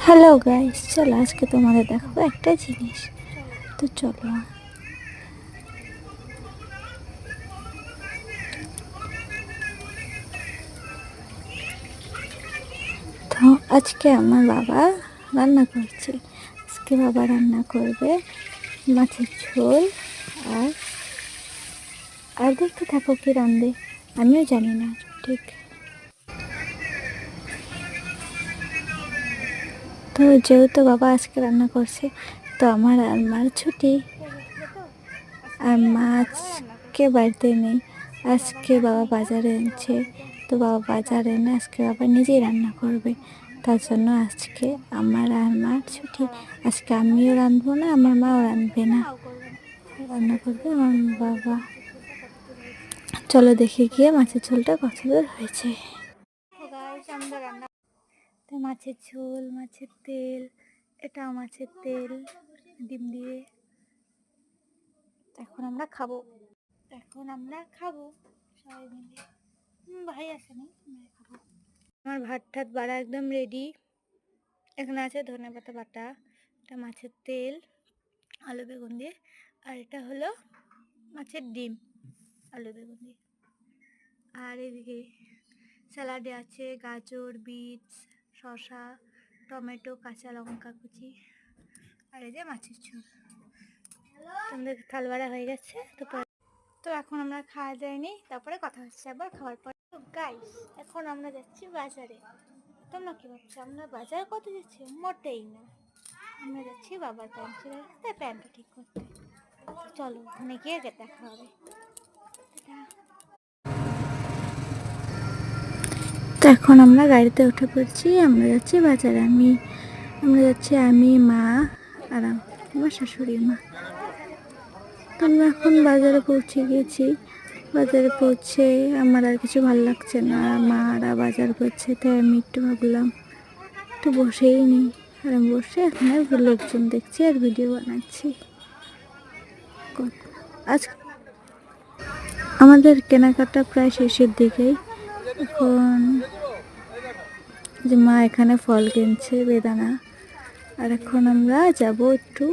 Hello guys, চলো আজকে তোমাদের দেখাবো একটা জিনিস। তো চলো, তো আজকে আমার বাবা রান্না করছে। আজকে বাবা রান্না করবে মাছের ঝোল। আর আর দেখতে থাকো কি রান্ধে, আমিও জানি না ঠিক। তো যেহেতু বাবা আজকে রান্না করছে, তো আমার আর মার ছুটি, আর মা আজকে বাড়িতে নেই। আজকে বাবা বাজারে এনেছে, তো বাবা বাজারে এনে আজকে বাবা নিজেই রান্না করবে। তার জন্য আজকে আমার আর মার ছুটি। আজকে আমিও রাঁধবো না, আমার মাও রাঁধবে না, রান্না করবে আমার বাবা। চলো দেখে গিয়ে মাছের ঝোলটা কত দূর হয়েছে। আমরা রান্না তো মাছের ঝোল, মাছের তেল, এটাও মাছের তেল, ডিম দিয়ে। এখন আমরা খাবো সবাই মিলে। ভাই আসেনি, খাবো। আমার ভাত ঠাত বাড়া একদম রেডি। এখানে আছে ধনেপাতা বাটা, এটা মাছের তেল, আলু বেগুন দিয়ে, আর এটা হলো মাছের ডিম, আলু বেগুন দিয়ে। আর এদিকে স্যালাডে আছে গাজর, বিট, শসা, টমেটো, কাঁচা লঙ্কা কুচি, আর এই যে মাছের ঝোল। আমাদের থাল বাড়া হয়ে গেছে। তো এখন আমরা খাওয়া যায়নি, তারপরে কথা হচ্ছে আবার খাওয়ার পরে। তো গাইস, এখন আমরা যাচ্ছি বাজারে। তোমরা কি ভাবছো আমরা বাজারে কত যাচ্ছি? মোটেই না, আমরা যাচ্ছি বাবার প্যান্ট ছিঁড়ে রাখতে, প্যান্টটা ঠিক করতে। চলো ওখানে গিয়ে দেখা হবে। তো এখন আমরা গাড়িতে উঠে পড়ছি, আমরা যাচ্ছি বাজারে। আমরা যাচ্ছি আমি, মা আর আমার শাশুড়ি মা। তো আমরা এখন বাজারে পৌঁছে গেছি। বাজারে পৌঁছে আমার আর কিছু ভালো লাগছে না, মারা বাজার করছে, তাই আমি একটু ভাবলাম একটু বসেই নিই। আর আমি বসে এখানে লোকজন দেখছি আর ভিডিও বানাচ্ছি। আজ আমাদের কেনাকাটা প্রায় শেষের দিকেই। এখন যে মা এখানে ফল কিনছে, বেদানা। আর এখন আমরা যাব একটু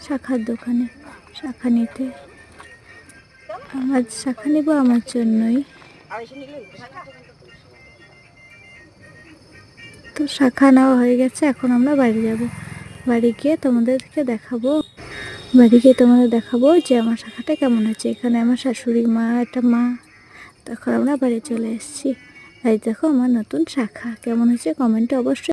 শাখার দোকানে শাখা নিতে। আমার শাখা নিব আমার জন্যই। তো শাখা নেওয়া হয়ে গেছে, এখন আমরা বাড়ি যাব। বাড়ি গিয়ে তোমাদের দেখাবো যে আমার শাখাটা কেমন হচ্ছে। এখানে আমার শাশুড়ি মা, একটা মা। তখন আমরা বাড়ি চলে এসেছি। এই দেখো আমার নতুন শাখা কেমন হয়েছে, কমেন্টে অবশ্যই